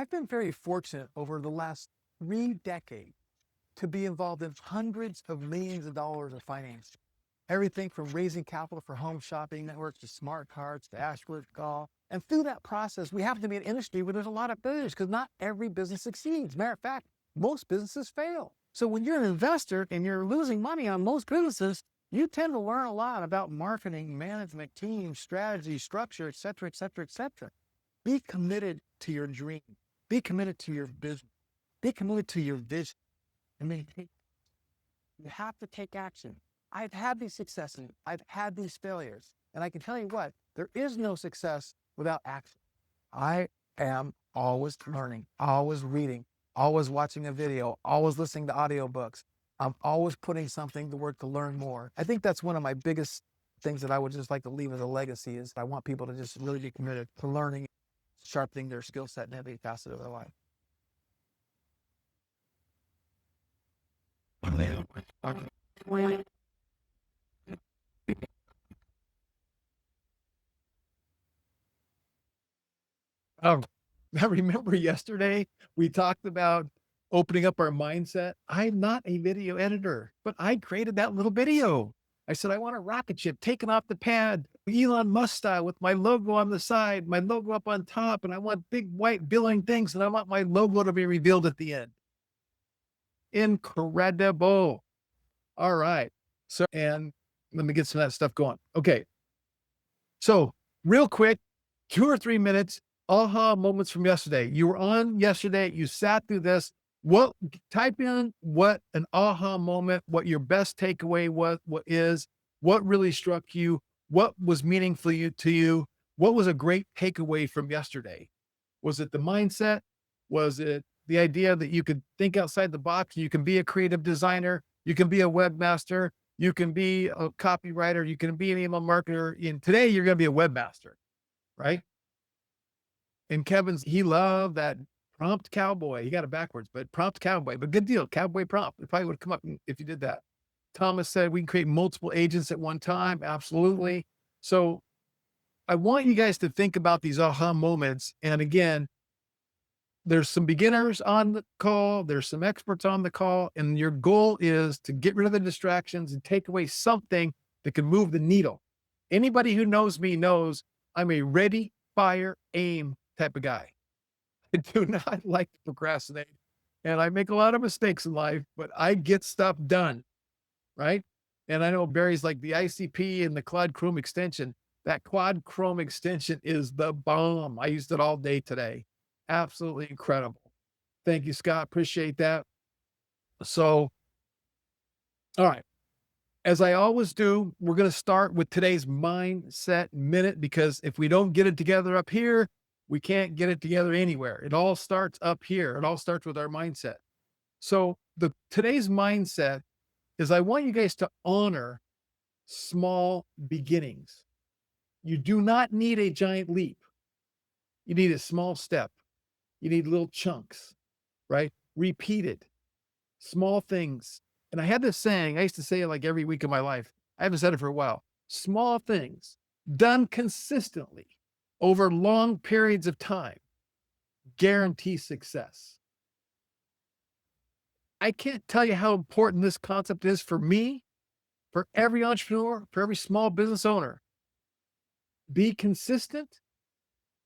I've been very fortunate over the last 3 decades to be involved in hundreds of millions of dollars of finance. Everything from raising capital for home shopping networks to smart cards to Ashworth Golf. And through that process, we happen to be an industry where there's a lot of failures because not every business succeeds. Matter of fact, most businesses fail. So when you're an investor and you're losing money on most businesses, you tend to learn a lot about marketing, management, team, strategy, structure, et cetera, et cetera, et cetera. Be committed to your dream. Be committed to your business. Be committed to your vision. You have to take action. I've had these successes. I've had these failures. And I can tell you what, there is no success without action. I am always learning, always reading, always watching a video, always listening to audiobooks. I'm always putting something to work to learn more. I think that's one of my biggest things that I would just like to leave as a legacy is I want people to just really be committed to learning, sharpening their skill set in every facet of their life. I remember yesterday we talked about opening up our mindset. I'm not a video editor, but I created that little video. I said, I want a rocket ship taken off the pad, Elon Musk style with my logo on the side, my logo up on top, and I want big white billowing things, and I want my logo to be revealed at the end. Incredible. All right. So, and let me get some of that stuff going. Okay. So real quick, 2 or 3 minutes, aha moments from yesterday. You were on yesterday. You sat through this. Type in what an aha moment, what your best takeaway was, what really struck you, what was meaningful to you, what was a great takeaway from yesterday? Was it the mindset? Was it the idea that you could think outside the box? You can be a creative designer. You can be a webmaster. You can be a copywriter. You can be an email marketer. And today you're going to be a webmaster, right? And he loved that prompt cowboy. He got it backwards, but prompt cowboy, but good deal. Cowboy prompt. It probably would have come up if you did that. Thomas said we can create multiple agents at one time. Absolutely. So I want you guys to think about these aha moments. And again, there's some beginners on the call. There's some experts on the call. And your goal is to get rid of the distractions and take away something that can move the needle. Anybody who knows me knows I'm a ready, fire, aim type of guy. I do not like to procrastinate. And I make a lot of mistakes in life, but I get stuff done, right? And I know Barry's like the ICP and the Claude Chrome extension. That Claude Chrome extension is the bomb. I used it all day today. Absolutely incredible. Thank you, Scott. Appreciate that. So, all right. As I always do, we're going to start with today's mindset minute, because if we don't get it together up here, we can't get it together anywhere. It all starts up here. It all starts with our mindset. So today's mindset is I want you guys to honor small beginnings. You do not need a giant leap. You need a small step. You need little chunks, right? Repeated small things. And I had this saying, I used to say it like every week of my life. I haven't said it for a while. Small things done consistently over long periods of time guarantee success. I can't tell you how important this concept is for me, for every entrepreneur, for every small business owner. Be consistent.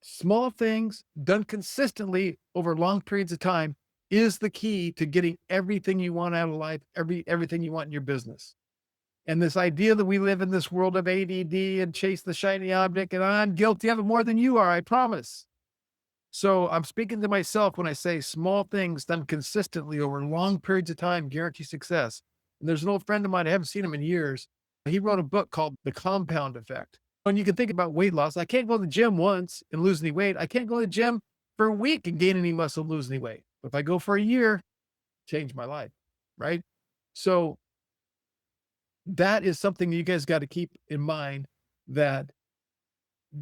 Small things done consistently over long periods of time is the key to getting everything you want out of life, everything you want in your business. And this idea that we live in this world of ADD and chase the shiny object, and I'm guilty of it more than you are, I promise. So I'm speaking to myself when I say small things done consistently over long periods of time guarantee success. And there's an old friend of mine, I haven't seen him in years. He wrote a book called The Compound Effect. When you can think about weight loss, I can't go to the gym once and lose any weight. I can't go to the gym for a week and gain any muscle and lose any weight. But if I go for a year, change my life, right? So that is something you guys got to keep in mind, that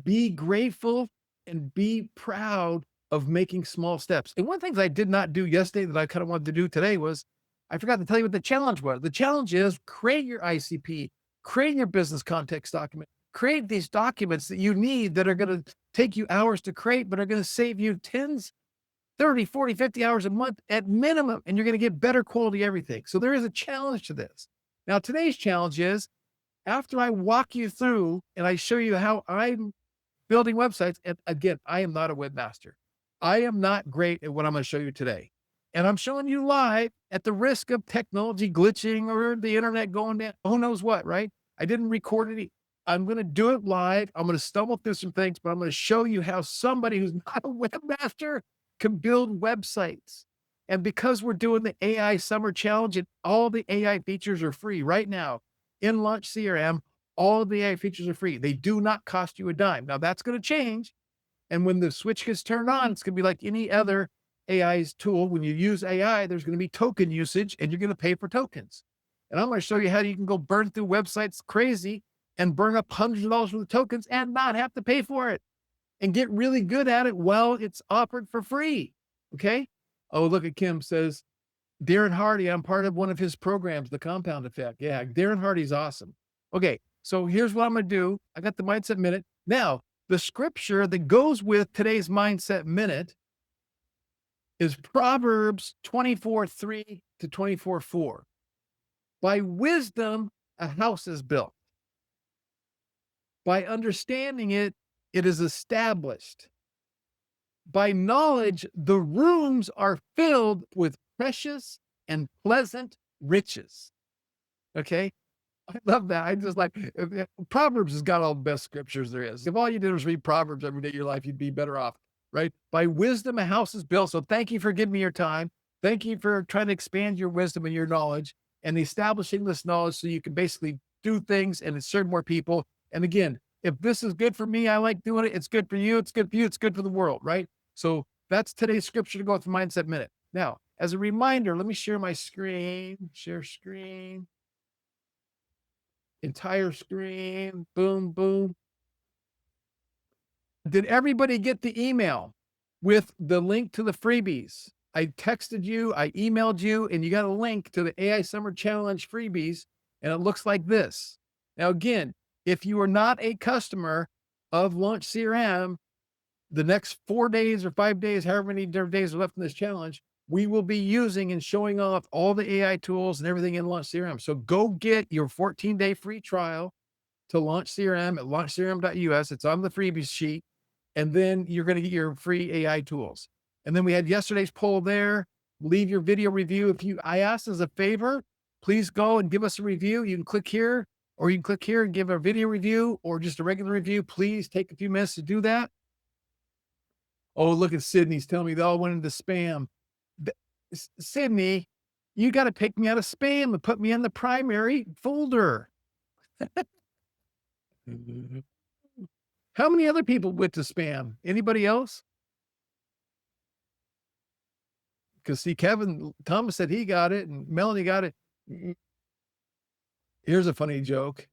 be grateful and be proud of making small steps. And one of the things I did not do yesterday that I kind of wanted to do today was I forgot to tell you what the challenge was. The challenge is create your ICP, create your business context document, create these documents that you need that are going to take you hours to create, but are going to save you tens 30, 40, 50 hours a month at minimum, and you're going to get better quality everything. So there is a challenge to this. Now, today's challenge is after I walk you through and I show you how I'm building websites, and again, I am not a webmaster. I am not great at what I'm going to show you today. And I'm showing you live at the risk of technology glitching or the internet going down, who knows what, right? I didn't record it. I'm going to do it live. I'm going to stumble through some things, but I'm going to show you how somebody who's not a webmaster can build websites. And because we're doing the AI Summer Challenge and all the AI features are free right now in Launch CRM, all the AI features are free. They do not cost you a dime. Now that's going to change. And when the switch gets turned on, it's going to be like any other AI's tool. When you use AI, there's going to be token usage and you're going to pay for tokens. And I'm going to show you how you can go burn through websites crazy and burn up hundreds of dollars worth of tokens and not have to pay for it and get really good at it while it's offered for free. Okay. Oh, look at Kim says, Darren Hardy, I'm part of one of his programs, The Compound Effect. Yeah, Darren Hardy's awesome. Okay, so here's what I'm going to do. I got the Mindset Minute. Now, the scripture that goes with today's Mindset Minute is Proverbs 24:3 to 24:4. By wisdom, a house is built. By understanding it, it is established. By knowledge, the rooms are filled with precious and pleasant riches. Okay. I love that. I just like Proverbs has got all the best scriptures there is. If all you did was read Proverbs every day of your life, you'd be better off, right? By wisdom, a house is built. So thank you for giving me your time. Thank you for trying to expand your wisdom and your knowledge and establishing this knowledge so you can basically do things and serve more people. And again, if this is good for me, I like doing it. It's good for you. It's good for you. It's good for the world, right? So that's today's scripture to go with the Mindset Minute. Now, as a reminder, let me share my screen, share screen. Entire screen, boom, boom. Did everybody get the email with the link to the freebies? I texted you, I emailed you, and you got a link to the AI Summer Challenge freebies, and it looks like this. Now, again, if you are not a customer of Launch CRM, the next 4 days or 5 days, however many days are left in this challenge, we will be using and showing off all the AI tools and everything in Launch CRM. So go get your 14-day free trial to Launch CRM at launchcrm.us. It's on the freebies sheet. And then you're going to get your free AI tools. And then we had yesterday's poll there. Leave your video review. I asked as a favor, please go and give us a review. You can click here, or you can click here and give a video review or just a regular review. Please take a few minutes to do that. Oh, look at Sydney's telling me they all went into spam. Sydney, you got to pick me out of spam and put me in the primary folder. How many other people went to spam? Anybody else? Because see, Kevin Thomas said he got it and Melanie got it. Here's a funny joke.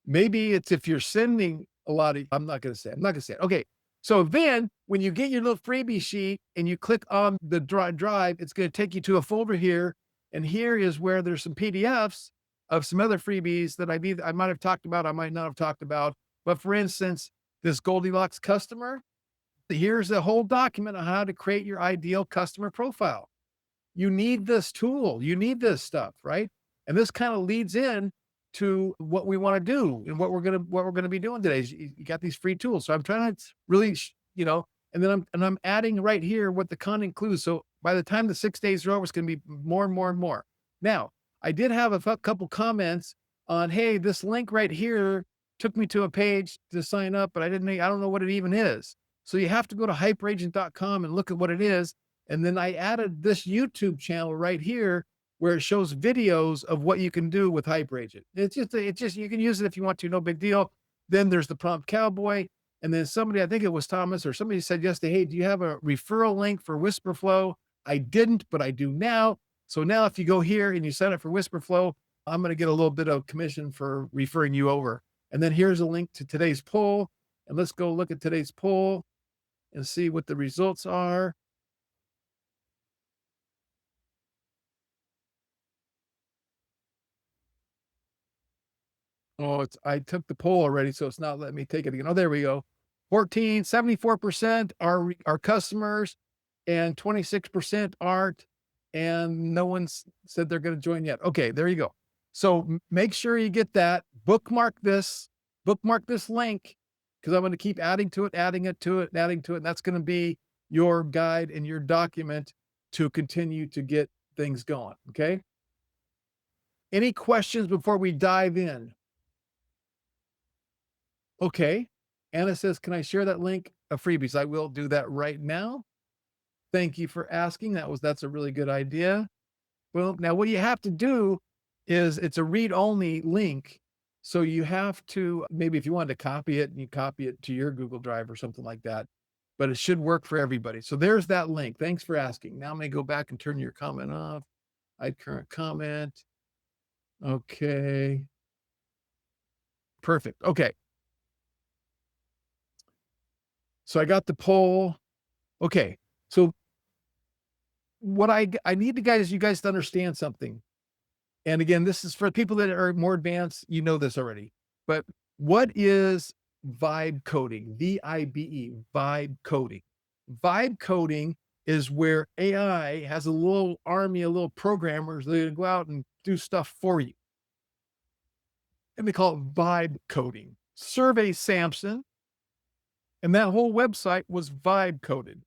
Maybe it's if you're sending a lot of, I'm not going to say it. Okay. So then when you get your little freebie sheet and you click on the drive, it's going to take you to a folder here. And here is where there's some PDFs of some other freebies that I might have talked about. I might not have talked about. But for instance, this Goldilocks customer, here's a whole document on how to create your ideal customer profile. You need this tool. You need this stuff, right? And this kind of leads in to what we want to do and what we're going to be doing today. You got these free tools. So I'm trying to really, and then I'm adding right here what the content includes. So by the time the 6 days are over, it's going to be more and more and more. Now, I did have a couple comments on, hey, this link right here took me to a page to sign up, but I don't know what it even is. So you have to go to hyperagent.com and look at what it is. And then I added this YouTube channel right here where it shows videos of what you can do with HyperAgent. It's just, you can use it if you want to, no big deal. Then there's the Prompt Cowboy. And then somebody, I think it was Thomas or somebody said yesterday, hey, do you have a referral link for WhisperFlow? I didn't, but I do now. So now if you go here and you sign up for WhisperFlow, I'm going to get a little bit of commission for referring you over. And then here's a link to today's poll. And let's go look at today's poll and see what the results are. Oh, I took the poll already, so it's not letting me take it again. Oh, there we go. 74% are customers. and 26% aren't, and no one's said they're going to join yet. Okay, there you go. So make sure you get that. Bookmark this link because I'm going to keep adding to it, adding it to it, adding to it. And that's going to be your guide and your document to continue to get things going. Okay. Any questions before we dive in? Okay. Anna says, can I share that link of freebies? I will do that right now. Thank you for asking. That's a really good idea. Well, now what you have to do is it's a read-only link. So you have to, maybe if you wanted to copy it, you copy it to your Google Drive or something like that, but it should work for everybody. So there's that link. Thanks for asking. Now I'm going to go back and turn your comment off. Hide current comment. Okay. Perfect. Okay. So I got the poll. Okay. So what I need you guys to understand something. And again, this is for people that are more advanced, you know this already. But what is vibe coding? VIBE, vibe coding. Vibe coding is where AI has a little army of little programmers that go out and do stuff for you. And they call it vibe coding. Survey Samson, and that whole website was vibe coded.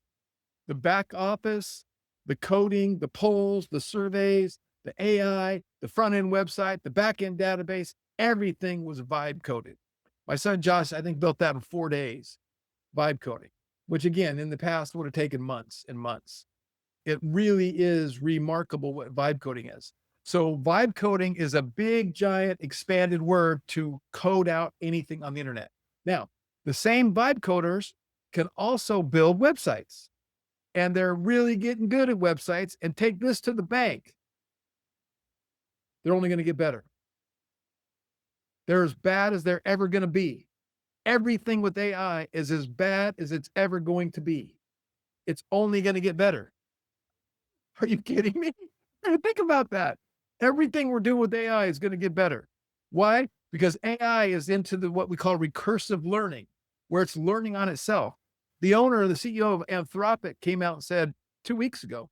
The back office, the coding, the polls, the surveys, the AI, the front end website, the back end database, everything was vibe coded. My son Josh, I think, built that in 4 days, vibe coding, which again, in the past would have taken months and months. It really is remarkable what vibe coding is. So vibe coding is a big, giant, expanded word to code out anything on the internet. Now, the same vibe coders can also build websites, and they're really getting good at websites. And take this to the bank. They're only going to get better. They're as bad as they're ever going to be. Everything with AI is as bad as it's ever going to be. It's only going to get better. Are you kidding me? Think about that. Everything we're doing with AI is going to get better. Why? Because AI is into what we call recursive learning, where it's learning on itself. The owner, the CEO of Anthropic, came out and said 2 weeks ago,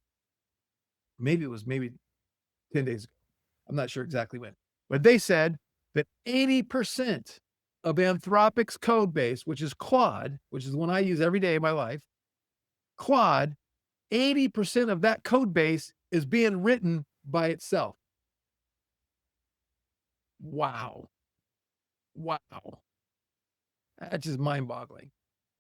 maybe 10 days ago, I'm not sure exactly when, but they said that 80% of Anthropic's code base, which is Claude, which is the one I use every day in my life, Claude, 80% of that code base is being written by itself. Wow. Wow. That's just mind-boggling.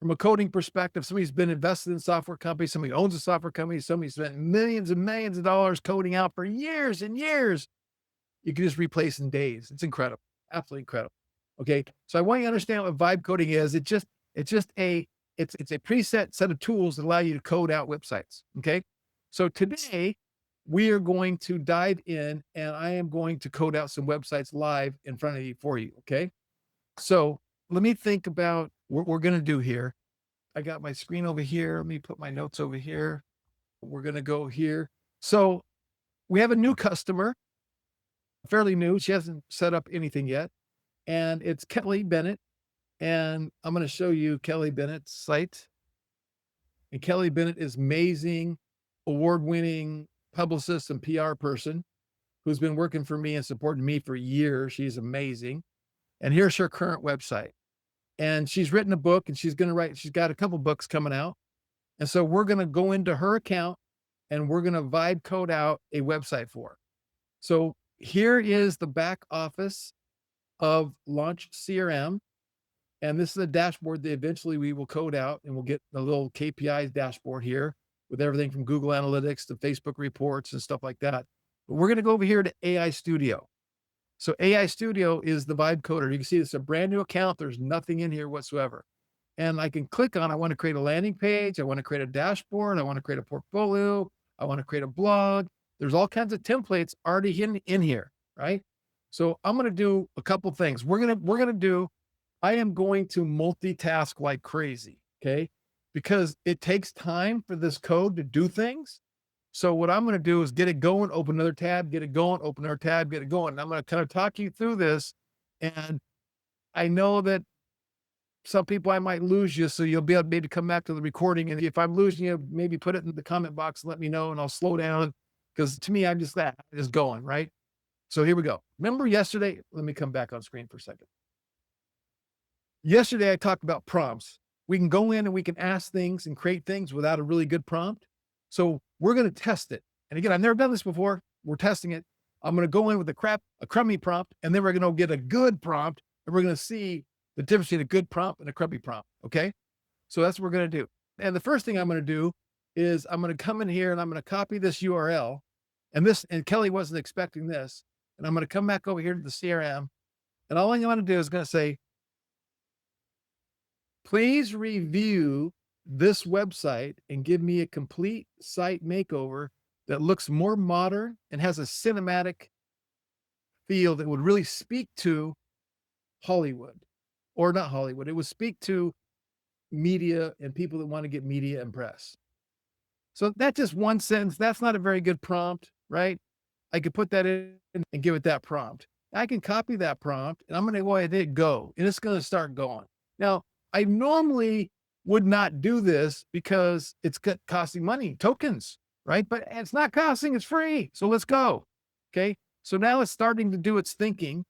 From a coding perspective, somebody's been invested in software companies, somebody owns a software company, somebody spent millions and millions of dollars coding out for years and years. You can just replace in days. It's incredible. Absolutely incredible. Okay. So I want you to understand what vibe coding is. It's a preset set of tools that allow you to code out websites. Okay. So today we are going to dive in, and I am going to code out some websites live in front of you for you. Okay. So let me think about what we're going to do here. I got my screen over here. Let me put my notes over here. We're going to go here. So we have a new customer, fairly new. She hasn't set up anything yet. And it's Kelly Bennett. And I'm going to show you Kelly Bennett's site. And Kelly Bennett is amazing, award-winning publicist and PR person who's been working for me and supporting me for years. She's amazing. And here's her current website. And she's written a book, and she's got a couple books coming out. And so we're going to go into her account, and we're going to vibe code out a website for her. So here is the back office of Launch CRM. And this is a dashboard that eventually we will code out, and we'll get a little KPIs dashboard here with everything from Google Analytics to Facebook reports and stuff like that. But we're going to go over here to AI Studio. So AI Studio is the vibe coder. You can see it's a brand new account. There's nothing in here whatsoever. And I can click on, I want to create a landing page. I want to create a dashboard. I want to create a portfolio. I want to create a blog. There's all kinds of templates already in here, right? So I'm going to do a couple things. I am going to multitask like crazy, okay? Because it takes time for this code to do things. So what I'm going to do is get it going, open another tab, get it going, open another tab, get it going. And I'm going to kind of talk you through this. And I know that some people I might lose you, so you'll be able maybe to come back to the recording. And if I'm losing you, maybe put it in the comment box and let me know, and I'll slow down. Because to me, I'm just going, right? So here we go. Remember yesterday? Let me come back on screen for a second. Yesterday, I talked about prompts. We can go in and we can ask things and create things without a really good prompt. So we're going to test it. And again, I've never done this before. We're testing it. I'm going to go in with a crummy prompt, and then we're going to get a good prompt, and we're going to see the difference between a good prompt and a crummy prompt. Okay. So that's what we're going to do. And the first thing I'm going to do is I'm going to come in here and I'm going to copy this URL, and Kelly wasn't expecting this. And I'm going to come back over here to the CRM, and all I'm going to do is going to say, please review this website and give me a complete site makeover that looks more modern and has a cinematic feel that would really speak to Hollywood, or not Hollywood. It would speak to media and people that want to get media and press. So that's just one sentence. That's not a very good prompt, right? I could put that in and give it that prompt. I can copy that prompt, and I'm going to go ahead and hit go, and it's going to start going. Now, I normally would not do this because it's costing money, tokens, right? But it's not costing, it's free. So let's go. Okay. So now it's starting to do its thinking.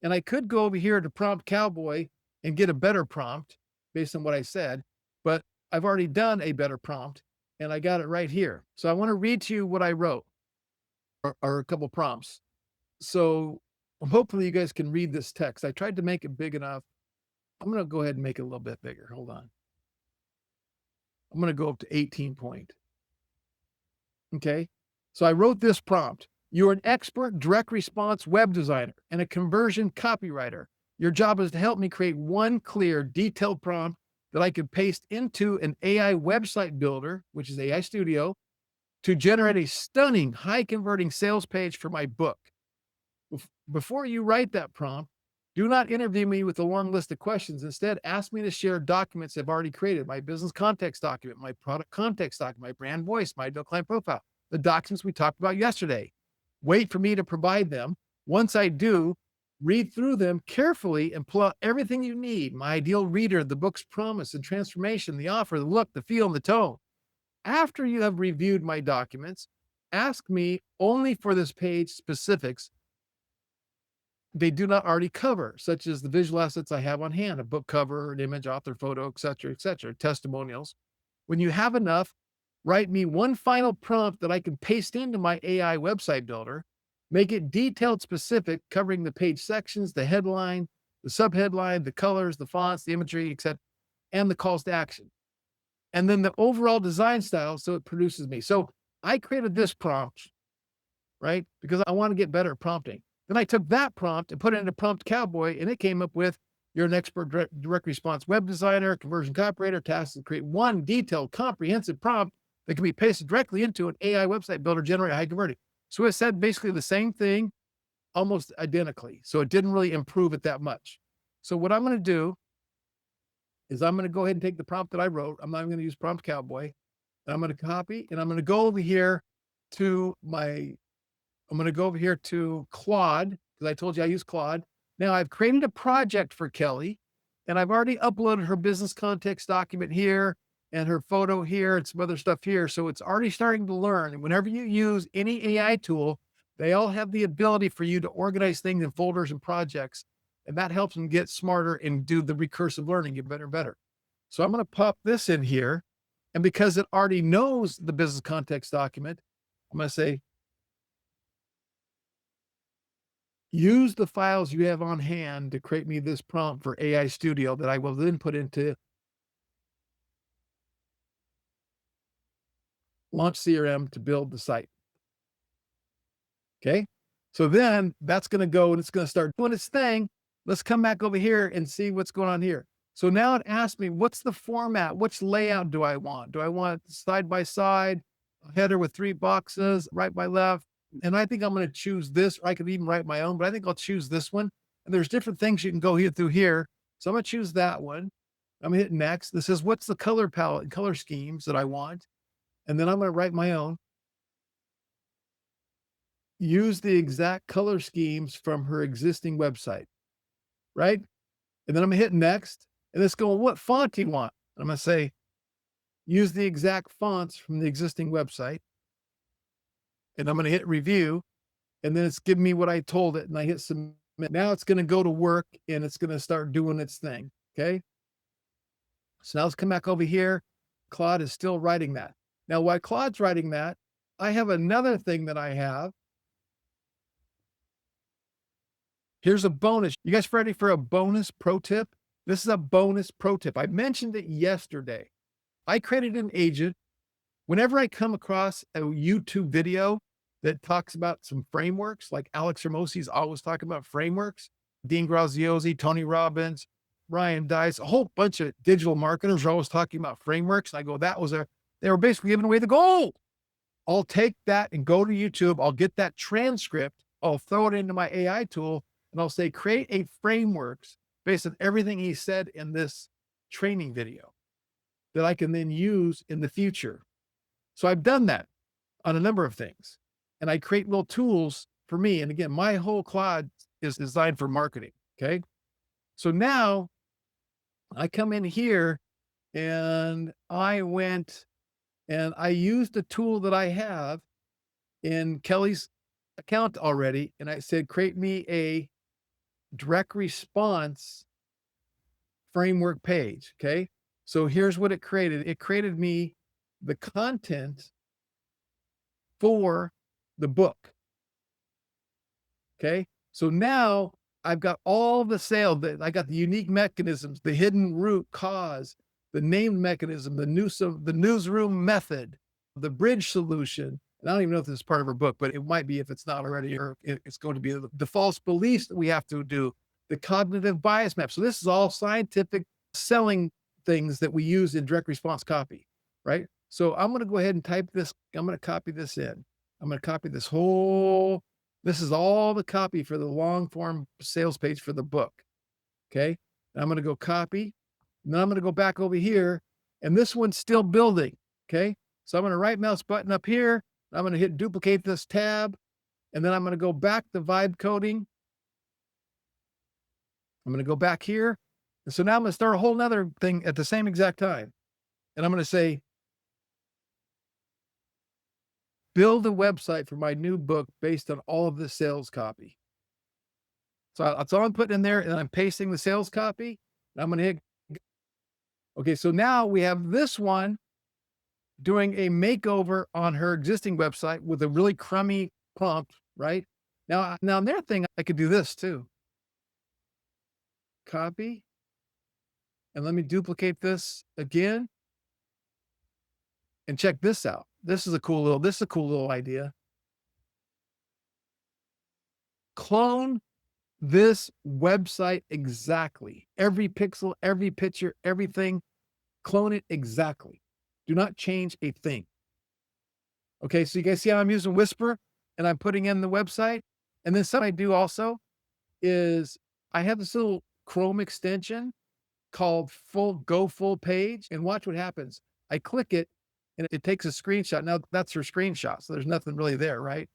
And I could go over here to Prompt Cowboy and get a better prompt based on what I said, but I've already done a better prompt and I got it right here. So I want to read to you what I wrote, or a couple prompts. So hopefully you guys can read this text. I tried to make it big enough. I'm going to go ahead and make it a little bit bigger. Hold on. I'm going to go up to 18 point. Okay. So I wrote this prompt. You're an expert direct response web designer and a conversion copywriter. Your job is to help me create one clear, detailed prompt that I could paste into an AI website builder, which is AI Studio, to generate a stunning, high converting sales page for my book. Before you write that prompt, do not interview me with a long list of questions. Instead, ask me to share documents I've already created: my business context document, my product context document, my brand voice, my ideal client profile, the documents we talked about yesterday. Wait for me to provide them. Once I do, read through them carefully and pull out everything you need: my ideal reader, the book's promise and transformation, the offer, the look, the feel, and the tone. After you have reviewed my documents, ask me only for this page specifics they do not already cover, such as the visual assets I have on hand: a book cover, an image, author photo, et cetera, testimonials. When you have enough, write me one final prompt that I can paste into my AI website builder. Make it detailed, specific, covering the page sections, the headline, the subheadline, the colors, the fonts, the imagery, etc., and the calls to action. And then the overall design style, so it produces me. So I created this prompt, right? Because I want to get better at prompting. Then I took that prompt and put it into Prompt Cowboy, and it came up with: you're an expert direct response web designer, conversion copywriter, tasked to create one detailed, comprehensive prompt that can be pasted directly into an AI website builder, generate high converting. So it said basically the same thing, almost identically. So it didn't really improve it that much. So what I'm going to do is I'm going to go ahead and take the prompt that I wrote. I'm not going to use Prompt Cowboy. And I'm going to copy, and I'm going to go over here to Claude, because I told you I use Claude. Now I've created a project for Kelly, and I've already uploaded her business context document here and her photo here and some other stuff here. So it's already starting to learn. And whenever you use any AI tool, they all have the ability for you to organize things in folders and projects. And that helps them get smarter and do the recursive learning, get better and better. So I'm going to pop this in here. And because it already knows the business context document, I'm going to say, use the files you have on hand to create me this prompt for AI Studio that I will then put into Launch CRM to build the site. Okay. So then that's going to go and it's going to start doing its thing. Let's come back over here and see what's going on here. So now it asks me, what's the format? Which layout do I want? Do I want side by side, a header with 3 boxes, right by left? And I think I'm going to choose this, or I could even write my own, but I think I'll choose this one. And there's different things you can go here through here. So I'm going to choose that one. I'm going to hit next. This is what's the color palette and color schemes that I want. And then I'm going to write my own. Use the exact color schemes from her existing website, right? And then I'm going to hit next. and it's going, what font do you want? And I'm going to say, use the exact fonts from the existing website. And I'm going to hit review. And then it's giving me what I told it. And I hit submit. Now it's going to go to work and it's going to start doing its thing. Okay. So now let's come back over here. Claude is still writing that. Now, while Claude's writing that, I have another thing that I have. Here's a bonus. You guys ready for a bonus pro tip? This is a bonus pro tip. I mentioned it yesterday. I created an agent. Whenever I come across a YouTube video that talks about some frameworks, like Alex Hermosi's always talking about frameworks, Dean Graziosi, Tony Robbins, Ryan Dice, a whole bunch of digital marketers are always talking about frameworks. And I go, they were basically giving away the gold. I'll take that and go to YouTube. I'll get that transcript. I'll throw it into my AI tool and I'll say, create a frameworks based on everything he said in this training video that I can then use in the future. So I've done that on a number of things, and I create little tools for me. And again, my whole Claude is designed for marketing. Okay. So now I come in here and I went and I used a tool that I have in Kelly's account already. And I said, create me a direct response framework page. Okay. So here's what it created. It created me the content for the book. Okay. So now I've got all the sale that I got the unique mechanisms, the hidden root cause, the named mechanism, the newsroom method, the bridge solution. And I don't even know if this is part of her book, but it might be if it's not already, or it's going to be the false beliefs that we have to do, the cognitive bias map. So this is all scientific selling things that we use in direct response copy, right? So I'm going to go ahead and type this. I'm going to copy this in. I'm going to copy this is all the copy for the long form sales page for the book. Okay. And I'm going to go copy. And then I'm going to go back over here and this one's still building. Okay. So I'm going to right mouse button up here. I'm going to hit duplicate this tab. And then I'm going to go back to vibe coding. I'm going to go back here. And so now I'm going to start a whole nother thing at the same exact time. And I'm going to say, build a website for my new book based on all of the sales copy. So that's all I'm putting in there, and I'm pasting the sales copy. And I'm going to hit. Okay, so now we have this one doing a makeover on her existing website with a really crummy prompt, right? Now on their thing, I could do this too. Copy. And let me duplicate this again. And check this out. This is a cool little idea. Clone this website exactly. Every pixel, every picture, everything, clone it exactly. Do not change a thing. Okay, so you guys see how I'm using Whisper and I'm putting in the website? And then something I do also is I have this little Chrome extension called Go Full Page, and watch what happens. I click it and it takes a screenshot. Now that's her screenshot, so there's nothing really there, right?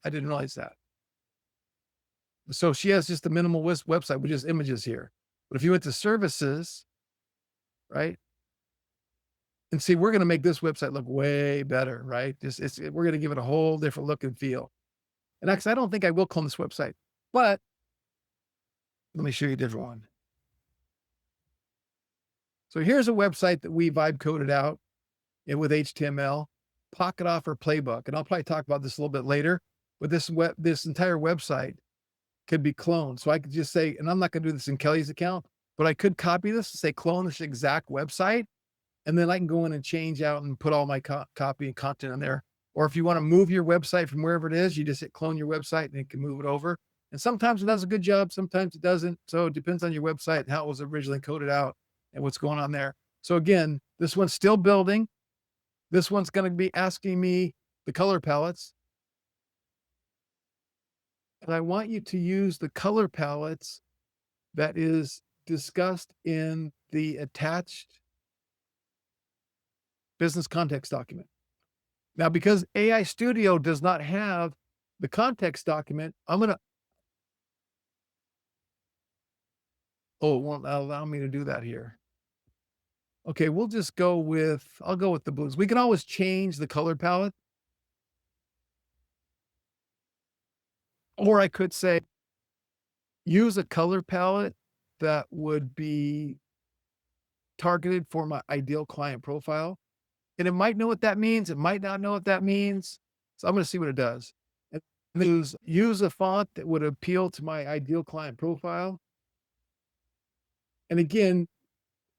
I didn't realize that. So she has just a minimal website with just images here. But if you went to services, right? And see, we're going to make this website look way better, right? We're going to give it a whole different look and feel. And actually, I don't think I will clone this website, but let me show you a different one. So here's a website that we vibe coded out with HTML, Pocket Offer Playbook. And I'll probably talk about this a little bit later, but this entire website could be cloned. So I could just say, and I'm not going to do this in Kelly's account, but I could copy this and say, clone this exact website. And then I can go in and change out and put all my copy and content in there. Or if you want to move your website from wherever it is, you just hit clone your website and it can move it over. And sometimes it does a good job. Sometimes it doesn't. So it depends on your website and how it was originally coded out and what's going on there. So again, this one's still building. This one's going to be asking me the color palettes. And I want you to use the color palettes that is discussed in the attached business context document. Now, because AI Studio does not have the context document, it won't allow me to do that here. Okay, I'll go with the blues. We can always change the color palette, or I could say use a color palette that would be targeted for my ideal client profile. And it might know what that means. It might not know what that means. So I'm going to see what it does. And use a font that would appeal to my ideal client profile. And again,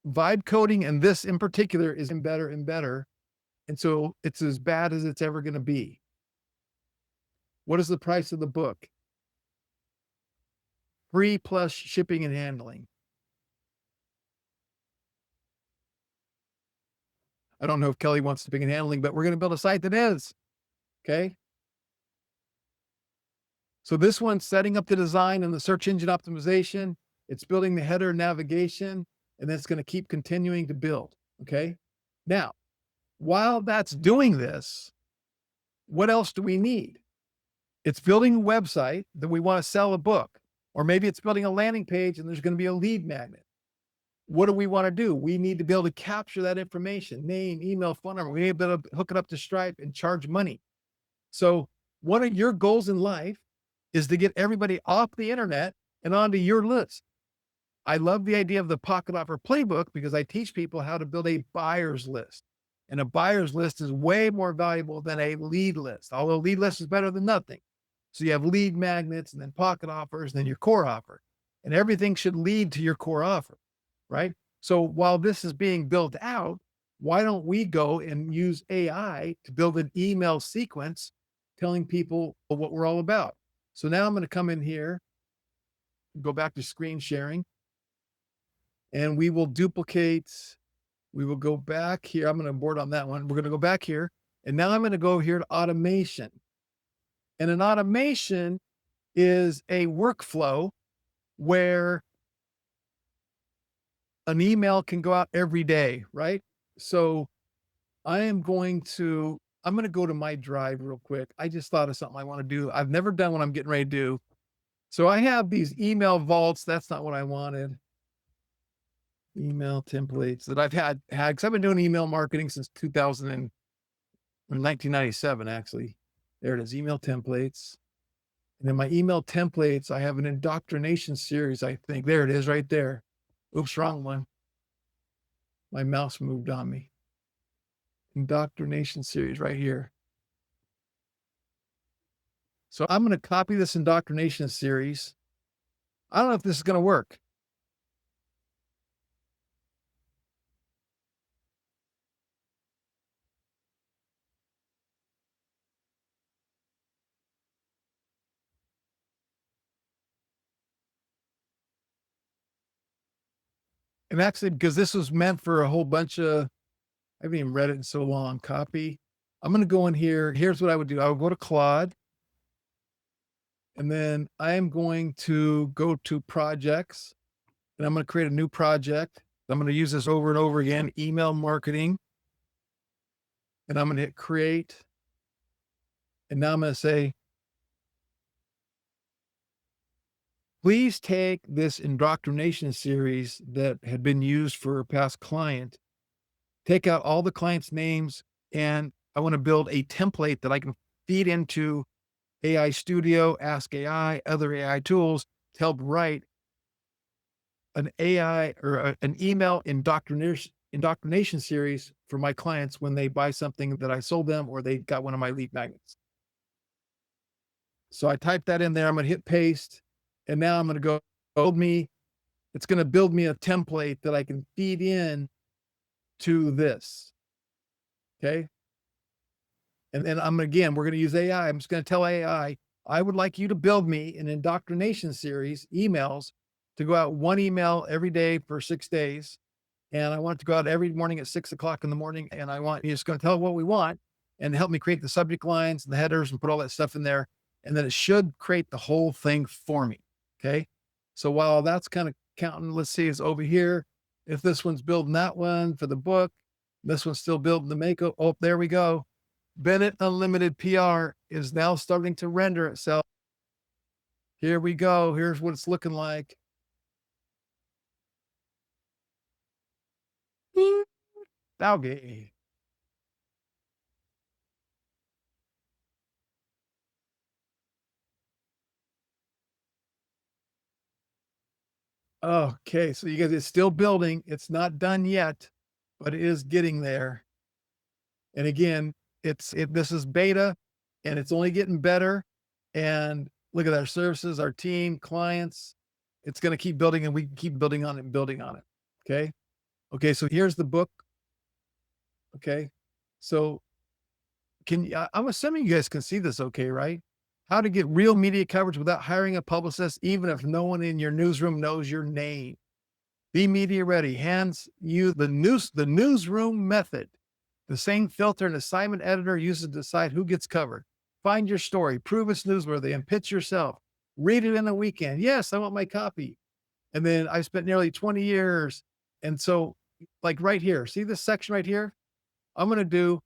vibe coding and this in particular is better and better. And so it's as bad as it's ever going to be. What is the price of the book? Free plus shipping and handling. I don't know if Kelly wants shipping and handling, but we're going to build a site that is. Okay. So this one's setting up the design and the search engine optimization. It's building the header navigation, and then it's going to keep continuing to build. Okay. Now, while that's doing this, what else do we need? It's building a website that we want to sell a book, or maybe it's building a landing page and there's going to be a lead magnet. What do we want to do? We need to be able to capture that information, name, email, phone number. We need to be able to hook it up to Stripe and charge money. So one of your goals in life is to get everybody off the internet and onto your list. I love the idea of the pocket offer playbook because I teach people how to build a buyer's list. And a buyer's list is way more valuable than a lead list, although lead list is better than nothing. So you have lead magnets and then pocket offers, and then your core offer. And everything should lead to your core offer, right? So while this is being built out, why don't we go and use AI to build an email sequence telling people what we're all about? So now I'm going to come in here, go back to screen sharing, and we will go back here. I'm going to board on that one. We're going to go back here. And now I'm going to go here to automation. And an automation is a workflow where an email can go out every day, right? So I'm going to go to my drive real quick. I just thought of something I want to do. I've never done what I'm getting ready to do. So I have these email vaults. That's not what I wanted. Email templates that I've had because I've been doing email marketing since 1997, actually. There it is, email templates. And in my email templates, I have an indoctrination series, I think. There it is right there. Oops, wrong one. My mouse moved on me. Indoctrination series right here. So I'm going to copy this indoctrination series. I don't know if this is going to work. And actually, because this was meant for a whole bunch of, I haven't even read it in so long, copy. I'm going to go in here. Here's what I would do. I would go to Claude, and then I am going to go to projects, and I'm going to create a new project. I'm going to use this over and over again, email marketing. And I'm going to hit create. And now I'm going to say, please take this indoctrination series that had been used for a past client, take out all the clients' names, and I want to build a template that I can feed into AI Studio, Ask AI, other AI tools to help write an AI or an email indoctrination series for my clients when they buy something that I sold them or they got one of my lead magnets. So I type that in there. I'm going to hit paste. And now I'm going to go it's going to build me a template that I can feed in to this. Okay. And then we're going to use AI. I'm just going to tell AI, I would like you to build me an indoctrination series, emails to go out one email every day for 6 days. And I want it to go out every morning at 6 o'clock in the morning. And you're just going to tell what we want and help me create the subject lines and the headers and put all that stuff in there. And then it should create the whole thing for me. Okay. So while that's kind of counting, let's see, it's over here. If this one's building that one for the book, this one's still building the Makeover. Oh, there we go. Bennett Unlimited PR is now starting to render itself. Here we go. Here's what it's looking like. Okay. Okay, so you guys, it's still building. It's not done yet, but it is getting there. And again, this is beta and it's only getting better. And look at our services, our team, clients. It's going to keep building and we can keep building on it and building on it. Okay. Okay. So here's the book. Okay. So I'm assuming you guys can see this okay, right? How to get real media coverage without hiring a publicist, even if no one in your newsroom knows your name. Be media ready. Hands you the newsroom method. The same filter an assignment editor uses to decide who gets covered. Find your story, prove it's newsworthy, and pitch yourself. Read it in a weekend. Yes, I want my copy. And then I spent nearly 20 years. And so, like right here, see this section right here? I'm going to do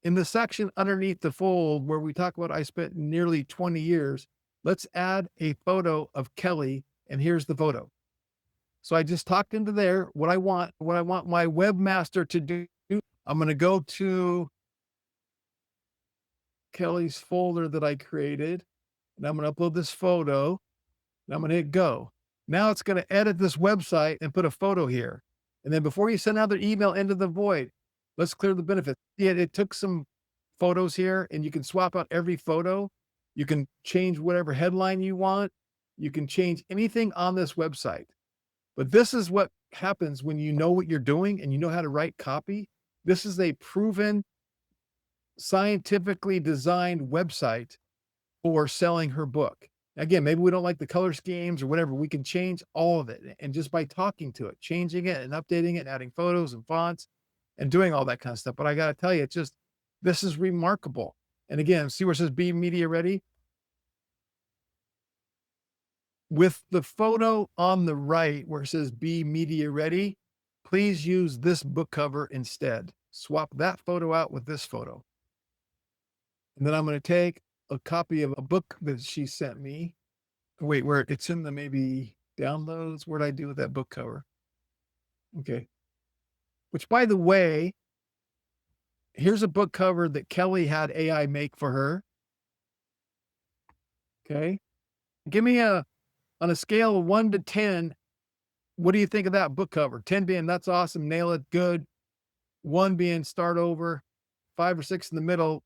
in the section underneath the fold where we talk about I spent nearly 20 years. Let's add a photo of Kelly. And here's the photo. So I just talked into there what I want my webmaster to do. I'm going to go to Kelly's folder that I created, and I'm going to upload this photo, and I'm going to hit go. Now it's going to edit this website and put a photo here. And then before you send another email into the void, let's clear the benefits. Yeah, it took some photos here and you can swap out every photo. You can change whatever headline you want. You can change anything on this website. But this is what happens when you know what you're doing and you know how to write copy. This is a proven, scientifically designed website for selling her book. Again, maybe we don't like the color schemes or whatever. We can change all of it. And just by talking to it, changing it and updating it, and adding photos and fonts and doing all that kind of stuff. But I got to tell you, it's just, this is remarkable. And again, see where it says be media ready? With the photo on the right where it says be media ready, please use this book cover instead. Swap that photo out with this photo. And then I'm going to take a copy of a book that she sent me. Wait, where it's in the maybe downloads. Where'd I do with that book cover? Okay. Which, by the way, here's a book cover that Kelly had AI make for her. Okay. Give me on a scale of 1 to 10, what do you think of that book cover? 10 being that's awesome, nail it, good. 1 being start over, 5 or 6 in the middle,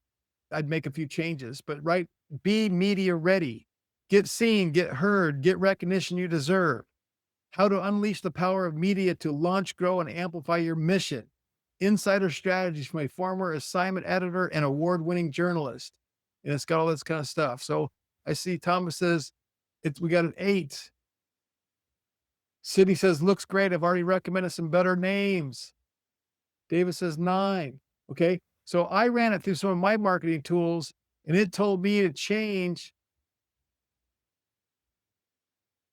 I'd make a few changes, but right, be media ready. Get seen, get heard, get recognition you deserve. How to unleash the power of media to launch, grow, and amplify your mission. Insider strategies from a former assignment editor and award-winning journalist. And it's got all this kind of stuff. So I see Thomas says we got an 8. Sydney says looks great. I've already recommended some better names. David says 9. Okay. So I ran it through some of my marketing tools and it told me to change.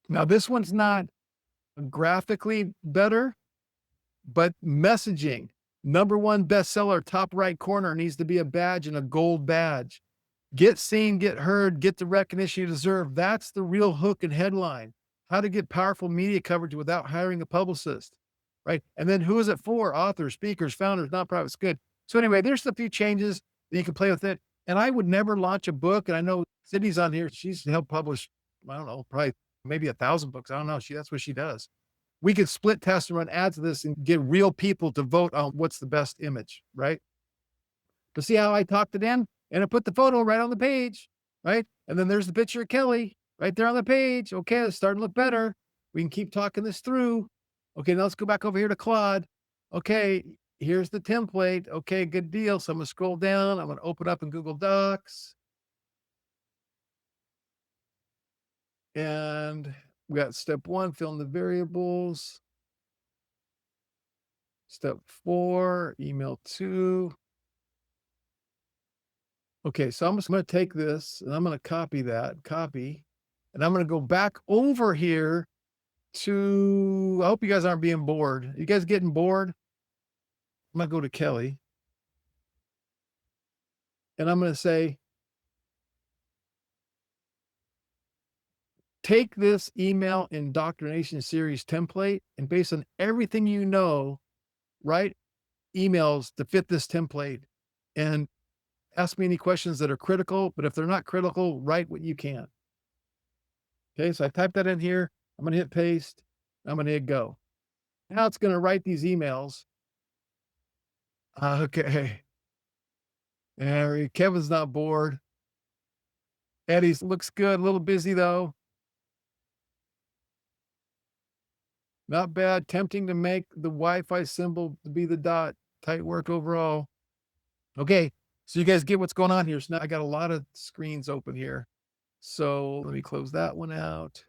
Now, this one's not graphically better, but messaging. Number 1 bestseller, top right corner needs to be a badge and a gold badge. Get seen, get heard, get the recognition you deserve. That's the real hook and headline. How to get powerful media coverage without hiring a publicist, right? And then who is it for? Authors, speakers, founders, nonprofits, good. So anyway, there's a few changes that you can play with it. And I would never launch a book. And I know Sydney's on here. She's helped publish, I don't know, probably maybe 1,000 books. I don't know. That's what she does. We could split test and run ads to this and get real people to vote on what's the best image, right? To see how I talked it in, and I put the photo right on the page, right? And then there's the picture of Kelly right there on the page. Okay, it's starting to look better. We can keep talking this through. Okay, now let's go back over here to Claude. Okay, here's the template. Okay, good deal. So I'm gonna scroll down. I'm gonna open up in Google Docs. And we got step 1, fill in the variables. Step 4, email 2. Okay, so I'm just gonna take this and I'm gonna copy, and I'm gonna go back over here to, I hope you guys aren't being bored. You guys getting bored? I'm gonna go to Kelly and I'm gonna say, take this email indoctrination series template and based on everything you know, write emails to fit this template and ask me any questions that are critical, but if they're not critical, write what you can. Okay, so I type that in here. I'm going to hit paste. I'm going to hit go. Now it's going to write these emails. Okay. Kevin's not bored. Eddie's looks good. A little busy though. Not bad. Tempting to make the Wi-Fi symbol to be the dot. Tight work overall. Okay. So you guys get what's going on here. So now I got a lot of screens open here. So let me close that one out.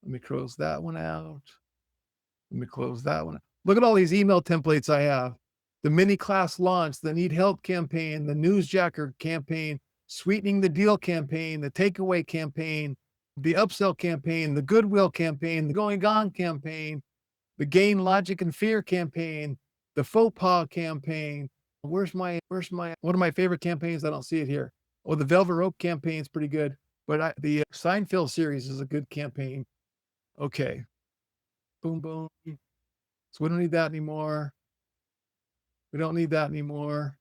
Let me close that one out. Let me close that one. Look at all these email templates I have. The mini class launch, the need help campaign, the newsjacker campaign, sweetening the deal campaign, the takeaway campaign, the upsell campaign, the goodwill campaign, the going on campaign, the gain logic and fear campaign, the faux pas campaign. Where's my one of my favorite campaigns? I don't see it here. Oh, the Velvet Rope campaign is pretty good, but the Seinfeld series is a good campaign. Okay. Boom, boom. So we don't need that anymore. We don't need that anymore.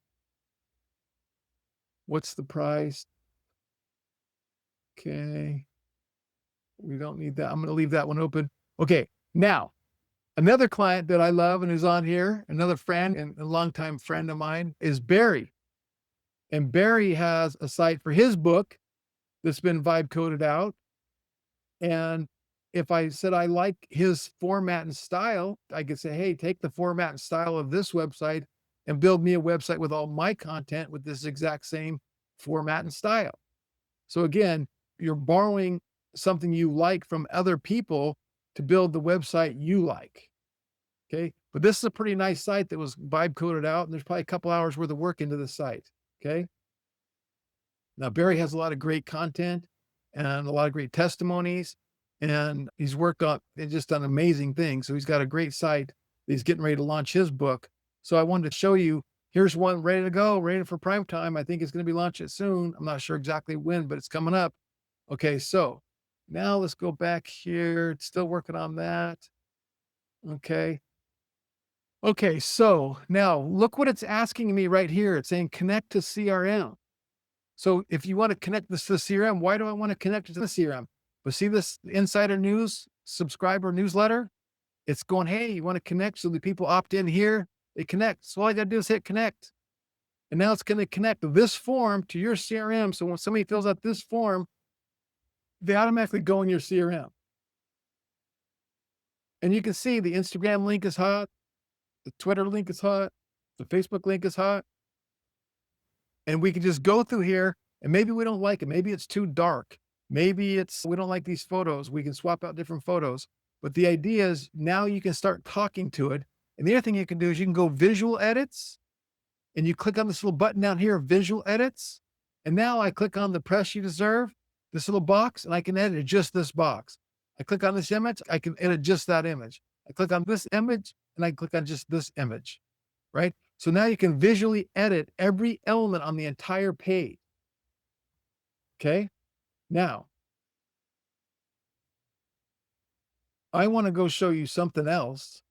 What's the price? Okay. We don't need that. I'm going to leave that one open. Okay. Now, another client that I love and who's on here, another friend and a longtime friend of mine is Barry. And Barry has a site for his book that's been vibe coded out. And if I said I like his format and style, I could say, hey, take the format and style of this website and build me a website with all my content with this exact same format and style. So again, you're borrowing something you like from other people to build the website you like. Okay. But this is a pretty nice site that was vibe coded out, and there's probably a couple hours worth of work into the site. Okay. Now, Barry has a lot of great content and a lot of great testimonies, and he's worked on and just done amazing things. So he's got a great site. He's getting ready to launch his book. So I wanted to show you, here's one ready to go, ready for prime time. I think it's going to be launched soon. I'm not sure exactly when, but it's coming up. Okay. So now let's go back here. It's still working on that. Okay. Okay. So now look what it's asking me right here. It's saying connect to CRM. So if you want to connect this to the CRM, why do I want to connect it to the CRM? But see this insider news subscriber newsletter? It's going, hey, you want to connect? So the people opt in here, they connect. So all I got to do is hit connect. And now it's going to connect this form to your CRM. So when somebody fills out this form, they automatically go in your CRM. And you can see the Instagram link is hot. The Twitter link is hot. The Facebook link is hot. And we can just go through here, and maybe we don't like it. Maybe it's too dark. Maybe we don't like these photos. We can swap out different photos. But the idea is now you can start talking to it. And the other thing you can do is you can go visual edits, and you click on this little button down here, visual edits. And now I click on the press you deserve, this little box, and I can edit just this box. I click on this image, I can edit just that image. I click on this image, and I click on just this image, right? So now you can visually edit every element on the entire page. Okay. Now, I want to go show you something else.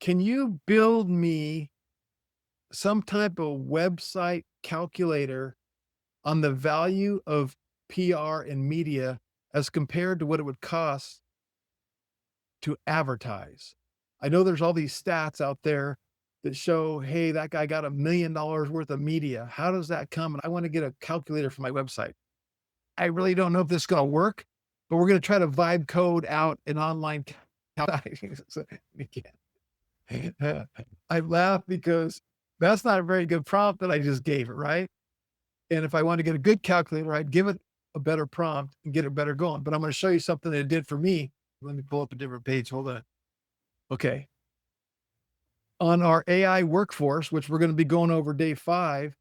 Can you build me some type of website calculator on the value of PR and media as compared to what it would cost to advertise? I know there's all these stats out there that show, hey, that guy got $1 million worth of media. How does that come? And I want to get a calculator for my website. I really don't know if this is going to work, but we're going to try to vibe code out an online calculator. I laugh because that's not a very good prompt that I just gave it, right? And if I want to get a good calculator, I'd give it a better prompt and get it better going. But I'm going to show you something that it did for me. Let me pull up a different page. Hold on. Okay. On our AI workforce, which we're going to be going over day 5,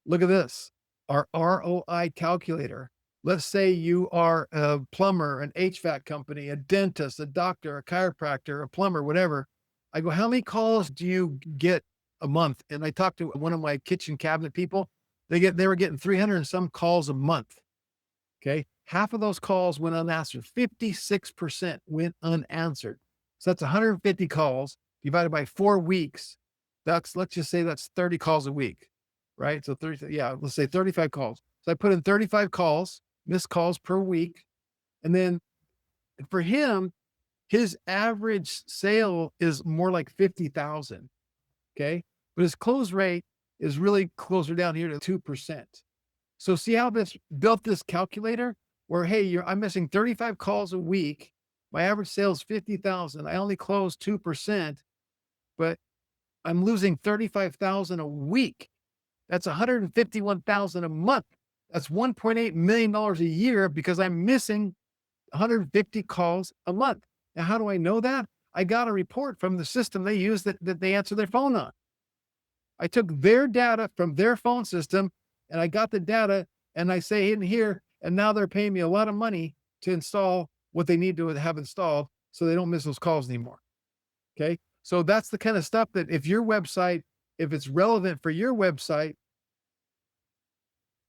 look at this, our ROI calculator. Let's say you are a plumber, an HVAC company, a dentist, a doctor, a chiropractor, a plumber, whatever. I go, how many calls do you get a month? And I talked to one of my kitchen cabinet people. They were getting 300 and some calls a month. Okay. half of those calls went unanswered. 56% went unanswered. So that's 150 calls divided by 4 weeks. Let's just say that's 30 calls a week, right? So 30, yeah, let's say 35 calls. So I put in 35 calls, missed calls per week. And then for him, his average sale is more like 50,000. Okay. But his close rate is really closer down here to 2%. So see how this built this calculator where, hey, I'm missing 35 calls a week. My average sales 50,000. I only close 2%, but I'm losing 35,000 a week. That's 151,000 a month. That's $1.8 million a year because I'm missing 150 calls a month. Now, how do I know that? I got a report from the system they use that they answer their phone on. I took their data from their phone system and I got the data and I say in here, and now they're paying me a lot of money to install what they need to have installed so they don't miss those calls anymore. Okay. So that's the kind of stuff that if your website, if it's relevant for your website,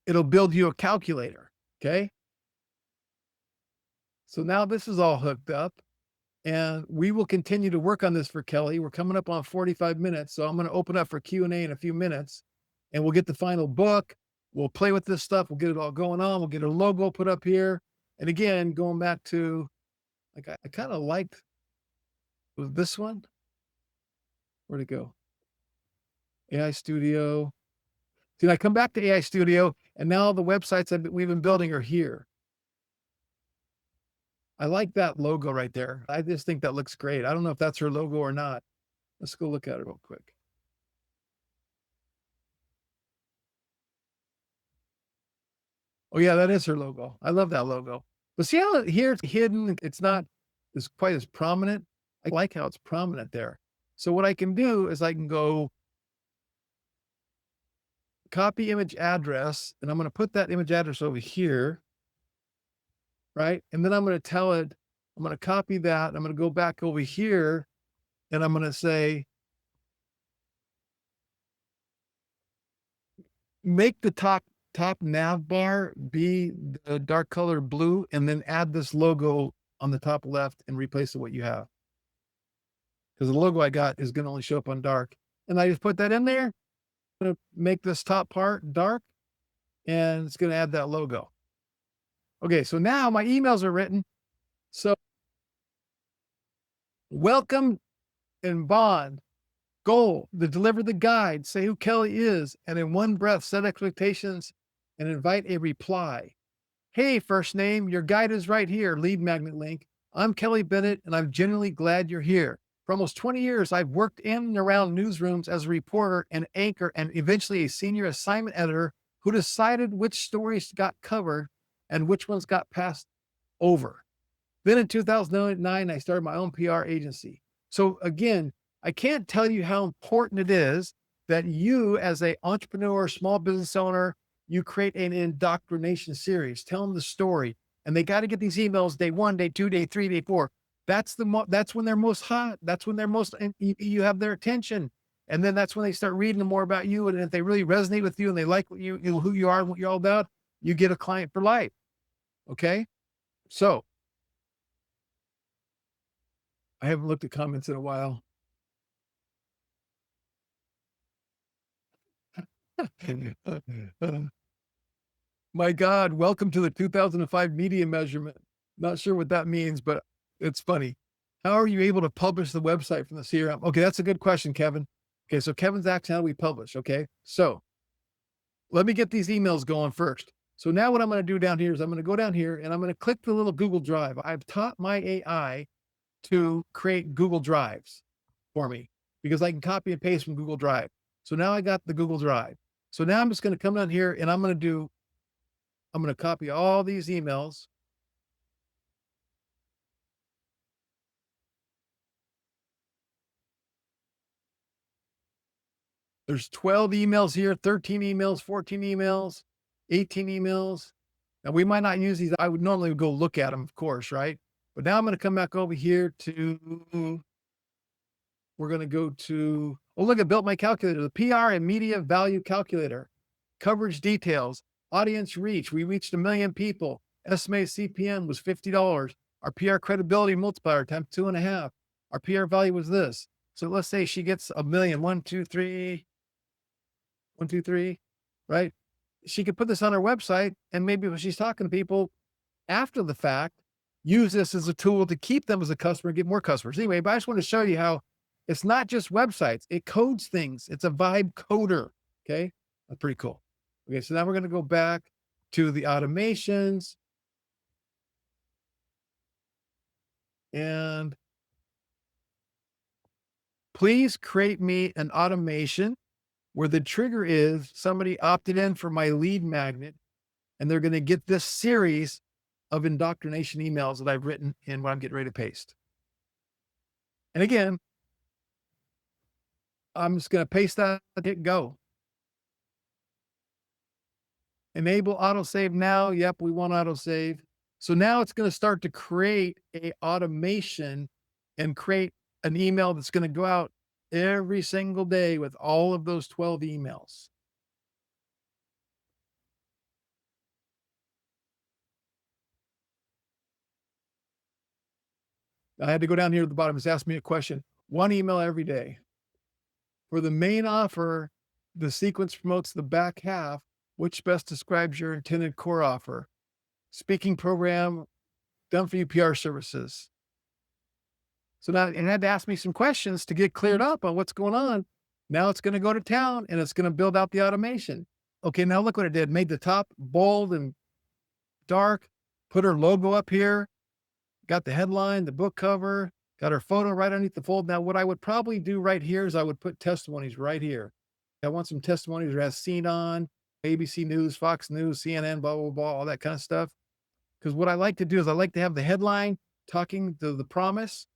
it'll build you a calculator. Okay. So now this is all hooked up and we will continue to work on this for Kelly. We're coming up on 45 minutes. So I'm going to open up for Q&A in a few minutes and we'll get the final book. We'll play with this stuff. We'll get it all going on. We'll get a logo put up here. And again, going back to, like, I kind of liked this one. Where'd it go? AI Studio. See, I come back to AI Studio and now the websites we've been building are here. I like that logo right there. I just think that looks great. I don't know if that's her logo or not. Let's go look at it real quick. Oh yeah, that is her logo. I love that logo. But see how here it's hidden? It's not as quite as prominent. I like how it's prominent there. So what I can do is I can go copy image address, and I'm going to put that image address over here, right? And then I'm going to tell it, I'm going to copy that. I'm going to go back over here and I'm going to say, make the top nav bar be the dark color blue, and then add this logo on the top left and replace it with what you have. Because the logo I got is going to only show up on dark. And I just put that in there. I'm going to make this top part dark and it's going to add that logo. Okay, so now my emails are written. So welcome and bond. Goal to deliver the guide, say who Kelly is, and in one breath set expectations and invite a reply. Hey, first name, your guide is right here, lead magnet link. I'm Kelly Bennett, and I'm genuinely glad you're here. For almost 20 years, I've worked in and around newsrooms as a reporter and anchor and eventually a senior assignment editor who decided which stories got covered and which ones got passed over. Then in 2009, I started my own PR agency. So again, I can't tell you how important it is that you as an entrepreneur, small business owner, you create an indoctrination series, tell them the story, and they got to get these emails day 1, day 2, day 3, day 4. That's when they're most hot. That's when they're most, you have their attention. And then that's when they start reading more about you. And if they really resonate with you and they like what who you are and what you're all about, you get a client for life. Okay. So I haven't looked at comments in a while. My God, welcome to the 2005 media measurement. Not sure what that means, but it's funny. How are you able to publish the website from the CRM? Okay, that's a good question, Kevin. Okay, so Kevin's asking how do we publish? Okay, so let me get these emails going first. So now what I'm going to do down here is I'm going to go down here and I'm going to click the little Google Drive. I've taught my AI to create Google Drives for me because I can copy and paste from Google Drive. So now I got the Google Drive. So now I'm just going to come down here and I'm going to copy all these emails. There's 12 emails here, 13 emails, 14 emails, 18 emails. Now we might not use these. I would normally go look at them, of course, right? But now I'm going to come back over here to, we're going to go to, oh, look, I built my calculator, the PR and media value calculator, coverage details, audience reach. We reached 1 million people. estimated CPM was $50. Our PR credibility multiplier times 2.5. Our PR value was this. So let's say she gets a million, 1, 2, 3, right? She could put this on her website, and maybe when she's talking to people after the fact, use this as a tool to keep them as a customer, get more customers. Anyway, but I just want to show you how it's not just websites, it codes things. It's a vibe coder. Okay. That's pretty cool. Okay. So now we're going to go back to the automations, and please create me an automation where the trigger is somebody opted in for my lead magnet, and they're going to get this series of indoctrination emails that I've written in what I'm getting ready to paste. And again, I'm just going to paste that, hit go. Enable autosave now. Yep, we want autosave. So now it's going to start to create a automation and create an email that's going to go out every single day with all of those 12 emails. I had to go down here at the bottom. It's asked me a question. One email every day. For the main offer, the sequence promotes the back half, which best describes your intended core offer. Speaking program, done for you PR services. So now it had to ask me some questions to get cleared up on what's going on. Now it's going to go to town and it's going to build out the automation. Okay, now look what it did. Made the top bold and dark, put her logo up here, got the headline, the book cover, got her photo right underneath the fold. Now, what I would probably do right here is I would put testimonies right here. I want some testimonies that has seen on ABC News, Fox News, CNN, blah, blah, blah, all that kind of stuff. Because what I like to do is I like to have the headline talking to the promise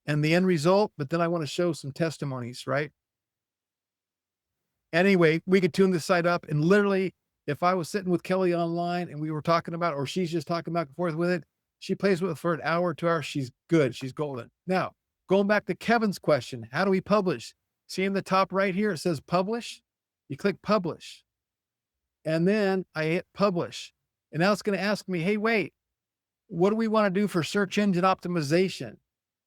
and the end result, but then I want to show some testimonies, right? Anyway, we could tune this site up, and literally, if I was sitting with Kelly online and we were talking about, or she's just talking back and forth with it, she plays with it for an hour, 2 hours. She's good. She's golden. Now, going back to Kevin's question, how do we publish? See in the top right here, it says publish. You click publish. And then I hit publish. And now it's going to ask me, hey, wait, what do we want to do for search engine optimization?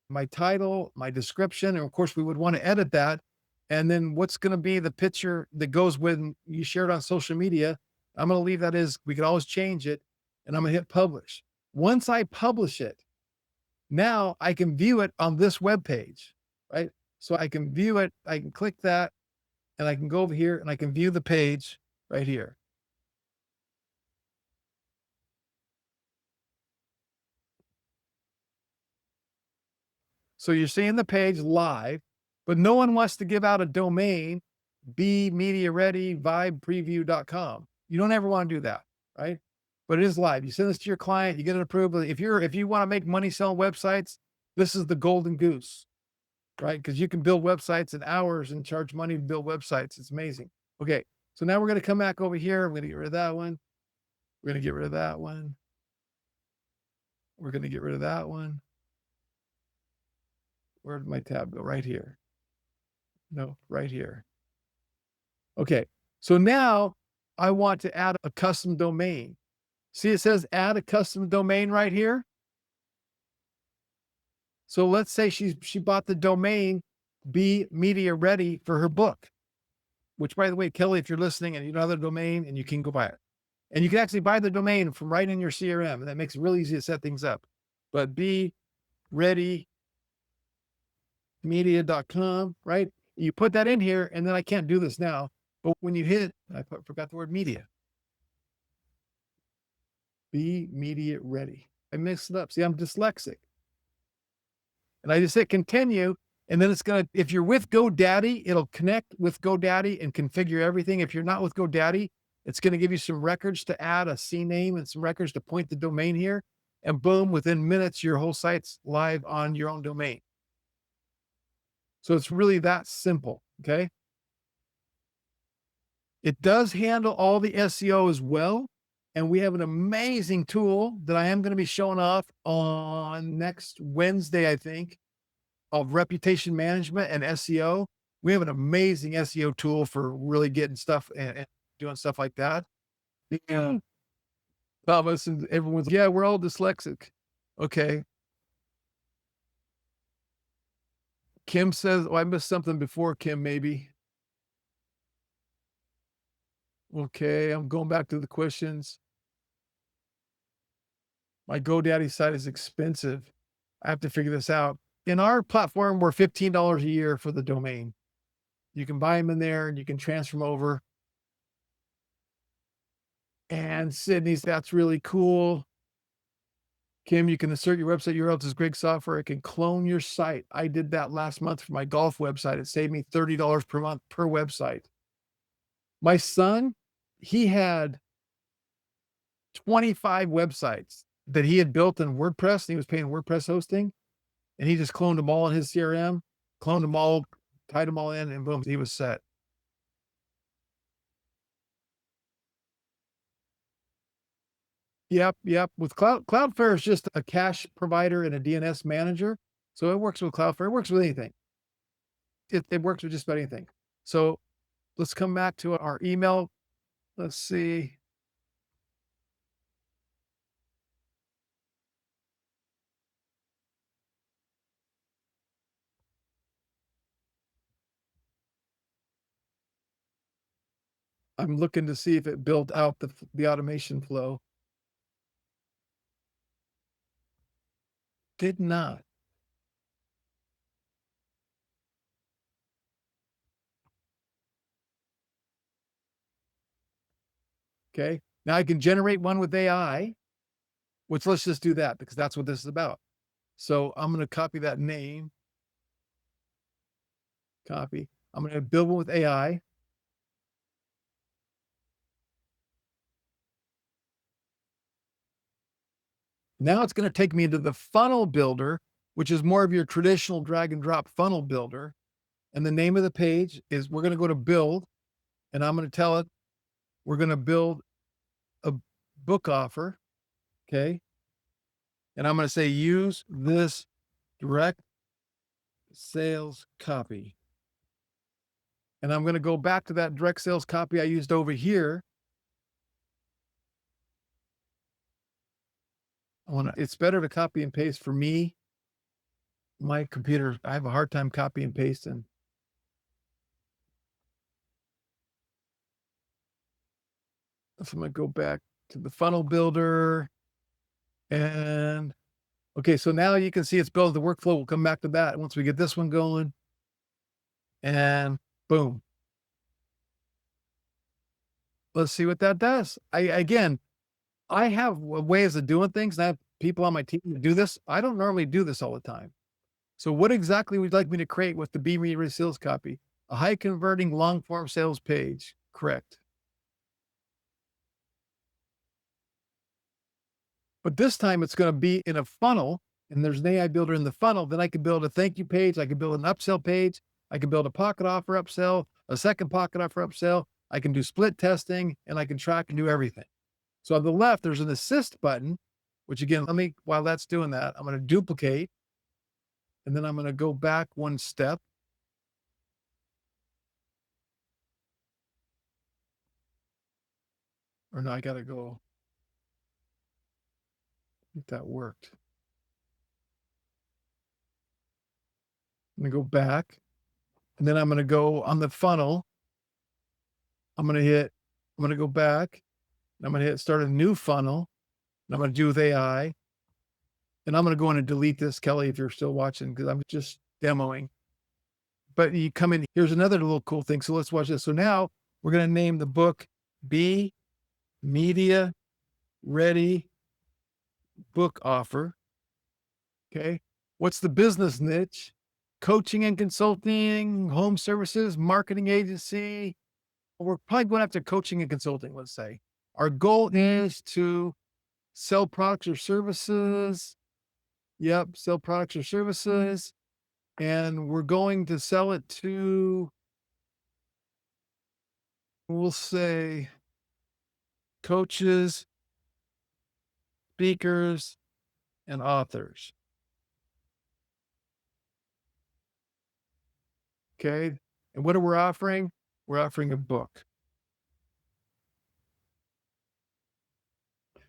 My title, my description, and of course we would want to edit that. And then what's going to be the picture that goes when you share it on social media? I'm going to leave that as, we can always change it, and I'm going to hit publish. Once I publish it, now I can view it on this web page, right? So I can view it, I can click that, and I can go over here and I can view the page right here. So you're seeing the page live, but no one wants to give out a domain, bmediaready.vibepreview.com. You don't ever want to do that, right? But it is live. You send this to your client, you get it approved. If you want to make money selling websites, this is the golden goose, right? Because you can build websites in hours and charge money to build websites. It's amazing. Okay, so now we're going to come back over here. I'm going to get rid of that one. We're going to get rid of that one. We're going to get rid of that one. Where did my tab go? Right here. No, right here. Okay, so now I want to add a custom domain. See, it says add a custom domain right here. So let's say she bought the domain Be Media Ready for her book, which, by the way, Kelly, if you're listening and you know the domain, and you can go buy it. And you can actually buy the domain from right in your CRM, and that makes it really easy to set things up. But Be Ready media.com, right? You put that in here, and then I can't do this now. But when you hit, forgot the word media. Be media ready. I mixed it up. See, I'm dyslexic. And I just hit continue, and then it's going to, if you're with GoDaddy, it'll connect with GoDaddy and configure everything. If you're not with GoDaddy, it's going to give you some records to add a CNAME and some records to point the domain here. And boom, within minutes, your whole site's live on your own domain. So it's really that simple, okay? It does handle all the SEO as well. And we have an amazing tool that I am going to be showing off on next Wednesday, I think, of reputation management and SEO. We have an amazing SEO tool for really getting stuff and doing stuff like that. Yeah. Thomas, and everyone's, yeah, we're all dyslexic. Okay. Kim says, oh, I missed something before Kim, maybe. Okay, I'm going back to the questions. My GoDaddy site is expensive. I have to figure this out. In our platform, we're $15 a year for the domain. You can buy them in there and you can transfer them over. And Sydney's, that's really cool. Kim, you can insert your website URL. This is great software. It can clone your site. I did that last month for my golf website. It saved me $30 per month per website. My son, he had 25 websites that he had built in WordPress, and he was paying WordPress hosting, and he just cloned them all in his CRM, cloned them all, tied them all in, and boom, he was set. Yep, yep. With Cloudflare is just a cache provider and a DNS manager, so it works with Cloudflare. It works with anything. It works with just about anything. So let's come back to our email. Let's see. I'm looking to see if it built out the automation flow. Did not. Okay. Now I can generate one with AI, which let's just do that because that's what this is about. So I'm going to copy that name, copy. I'm going to build one with AI. Now it's going to take me into the funnel builder, which is more of your traditional drag and drop funnel builder. And the name of the page is, we're going to go to build, and I'm going to tell it we're going to build a book offer. Okay. And I'm going to say use this direct sales copy. And I'm going to go back to that direct sales copy I used over here. It's better to copy and paste for me. My computer, I have a hard time copy and pasting. So I'm going to go back to the funnel builder. And okay, so now you can see it's built. The workflow will come back to that once we get this one going. And boom. Let's see what that does. I have ways of doing things, and I have people on my team that do this. I don't normally do this all the time. So what exactly would you like me to create with the Be Ready sales copy? A high converting long form sales page. Correct. But this time it's going to be in a funnel, and there's an AI builder in the funnel. Then I can build a thank you page. I can build an upsell page. I can build a pocket offer upsell, a second pocket offer upsell. I can do split testing, and I can track and do everything. So on the left, there's an assist button, which again, while that's doing that, I'm going to duplicate, and then I'm going to go back one step. Or no, I got to go. If that worked. I'm going to go back, and then I'm going to go on the funnel. I'm going to go back, and I'm going to hit start a new funnel, and I'm going to do with AI. And I'm going to go in and delete this, Kelly, if you're still watching, because I'm just demoing. But you come in, here's another little cool thing. So let's watch this. So now we're going to name the book Be Media Ready Book Offer. Okay. What's the business niche? Coaching and consulting, home services, marketing agency. We're probably going after coaching and consulting, let's say. Our goal is to sell products or services. Yep, sell products or services. And we're going to sell it to, we'll say, coaches, speakers, and authors. Okay. And what are we offering? We're offering a book.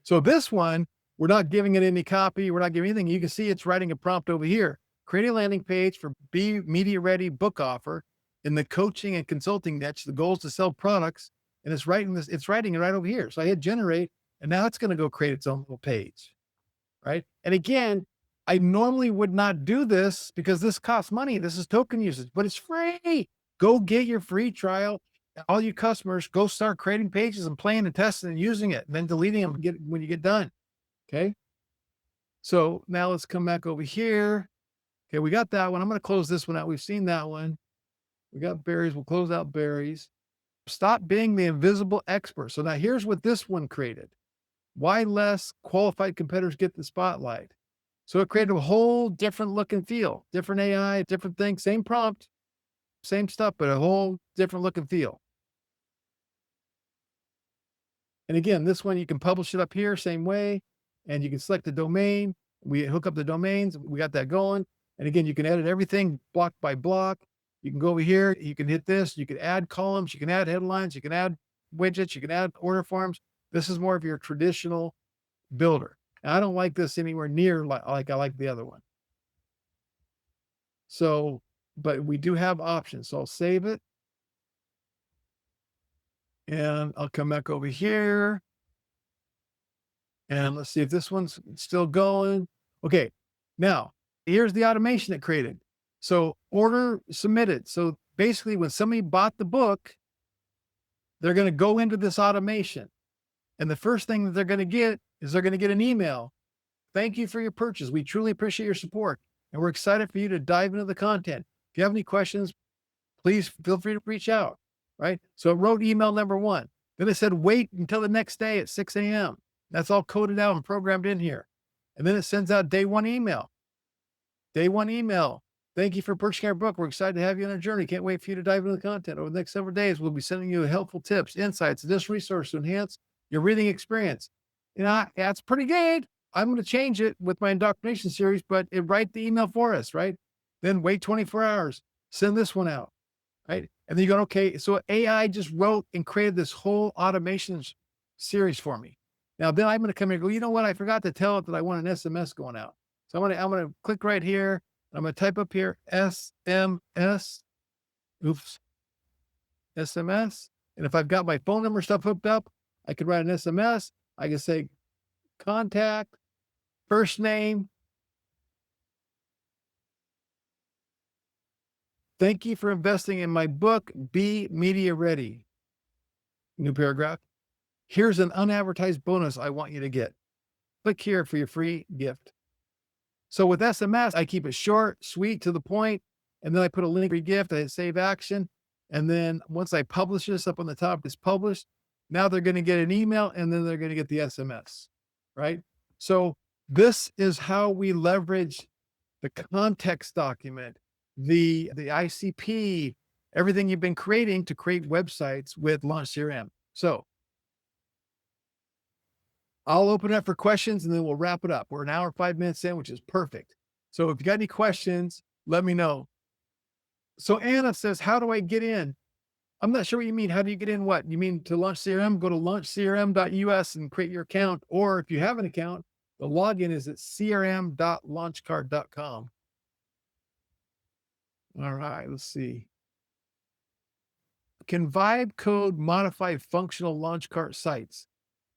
So this one, we're not giving it any copy. We're not giving anything. You can see it's writing a prompt over here. Create a landing page for Be Media Ready book offer in the coaching and consulting niche. The goal is to sell products, and it's writing this. It's writing it right over here. So I hit generate, and now it's going to go create its own little page, right? And again, I normally would not do this because this costs money. This is token usage, but it's free. Go get your free trial. All you customers, go start creating pages and playing and testing and using it, and then deleting them when you get done. Okay. So now let's come back over here. Okay, we got that one. I'm going to close this one out. We've seen that one. We got berries. We'll close out berries. Stop being the invisible expert. So now here's what this one created. Why less qualified competitors get the spotlight? So it created a whole different look and feel, different AI, different thing, same prompt, same stuff, but a whole different look and feel. And again, this one, you can publish it up here, same way, and you can select the domain. We hook up the domains. We got that going. And again, you can edit everything block by block. You can go over here. You can hit this. You can add columns. You can add headlines. You can add widgets. You can add order forms. This is more of your traditional builder. And I don't like this anywhere near like I like the other one. So, but we do have options. So I'll save it. And I'll come back over here. And let's see if this one's still going. Okay. Now, here's the automation it created. So order submitted. So basically, when somebody bought the book, they're going to go into this automation. And the first thing that they're going to get is they're going to get an email. Thank you for your purchase. We truly appreciate your support. And we're excited for you to dive into the content. If you have any questions, please feel free to reach out. Right. So it wrote email number one. Then it said, wait until the next day at 6 a.m. That's all coded out and programmed in here. And then it sends out day one email. Day one email. Thank you for purchasing our book. We're excited to have you on our journey. Can't wait for you to dive into the content. Over the next several days, we'll be sending you helpful tips, insights, additional resources to enhance your reading experience. You know, that's pretty good. I'm going to change it with my indoctrination series, but it write the email for us, right? Then wait 24 hours. Send this one out, right? And then you go, okay, so AI just wrote and created this whole automation series for me. Now, then I'm going to come here and go, you know what? I forgot to tell it that I want an SMS going out. So I'm going to click right here. I'm going to type up here SMS. Oops. SMS. And if I've got my phone number stuff hooked up, I could write an SMS. I can say contact, first name. Thank you for investing in my book, Be Media Ready. New paragraph. Here's an unadvertised bonus I want you to get. Click here for your free gift. So with SMS, I keep it short, sweet, to the point, and then I put a link for your gift. I hit save action. And then once I publish this up on the top, it's published. Now they're going to get an email and then they're going to get the SMS, right? So this is how we leverage the context document, the ICP, everything you've been creating to create websites with Launch CRM. So I'll open it up for questions and then we'll wrap it up. We're an hour, 5 minutes in, which is perfect. So if you got any questions, let me know. So Anna says, how do I get in? I'm not sure what you mean. How do you get in? What you mean to Launch CRM? Go to launchcrm.us and create your account. Or if you have an account, the login is at crm.launchcart.com. All right, let's see. Can Vibe code modify functional launch cart sites?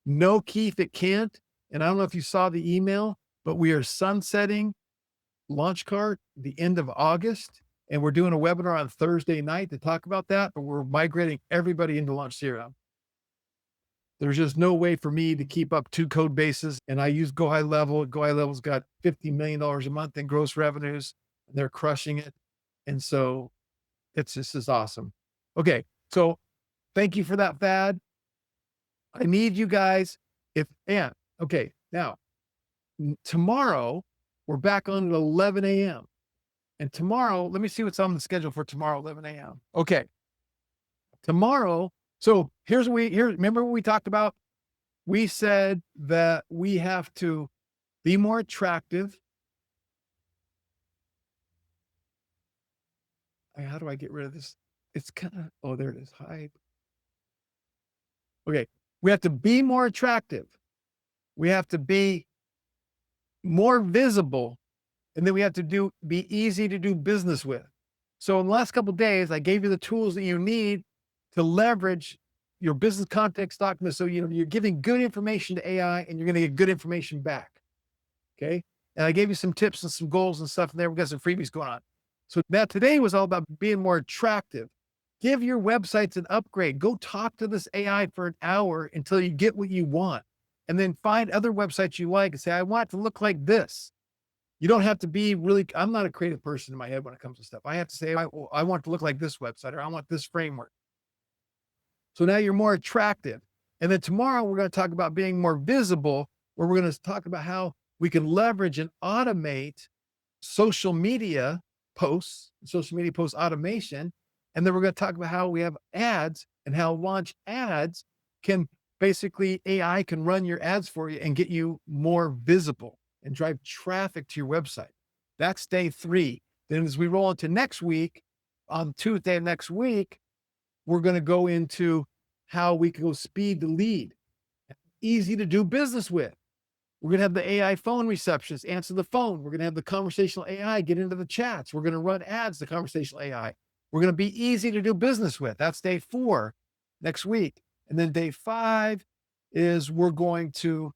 No, Keith, it can't. And I don't know if you saw the email, but we are sunsetting Launchcart the end of August. And we're doing a webinar on Thursday night to talk about that, but we're migrating everybody into Launch CRM. There's just no way for me to keep up two code bases. And I use GoHighLevel. GoHighLevel's got $50 million a month in gross revenues. They're crushing it. And so it's just is awesome. Okay. So thank you for that, Thad. I need you guys. Okay. Now, tomorrow we're back on at 11 a.m. And tomorrow, let me see what's on the schedule for tomorrow, 11 a.m. Okay. Tomorrow. So remember what we talked about? We said that we have to be more attractive. How do I get rid of this? It's kind of, oh, there it is. Hide. Okay. We have to be more attractive. We have to be more visible, and then we have to be easy to do business with. So in the last couple of days, I gave you the tools that you need to leverage your business context document. So, you're giving good information to AI and you're going to get good information back. Okay. And I gave you some tips and some goals and stuff in there. We got some freebies going on. So now today was all about being more attractive. Give your websites an upgrade. Go talk to this AI for an hour until you get what you want. And then find other websites you like and say, I want it to look like this. You don't have to be really, I'm not a creative person in my head when it comes to stuff. I have to say, I want it to look like this website, or I want this framework. So now you're more attractive. And then tomorrow we're going to talk about being more visible, where we're going to talk about how we can leverage and automate social media social media post automation. And then we're going to talk about how we have ads and how launch ads can basically AI can run your ads for you and get you more visible and drive traffic to your website. That's day 3. Then as we roll into next week, on Tuesday of next week, we're going to go into how we can go speed the lead, easy to do business with. We're going to have the AI phone receptionist answer the phone. We're going to have the conversational AI get into the chats. We're going to run ads to conversational AI. We're going to be easy to do business with. That's day 4 next week. And then day 5 is we're going to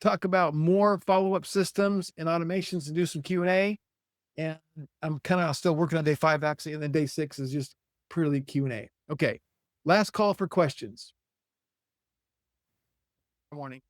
talk about more follow-up systems and automations and do some Q&A. And I'm kind of still working on day 5 actually. And then day 6 is just purely Q&A. Okay. Last call for questions. Good morning.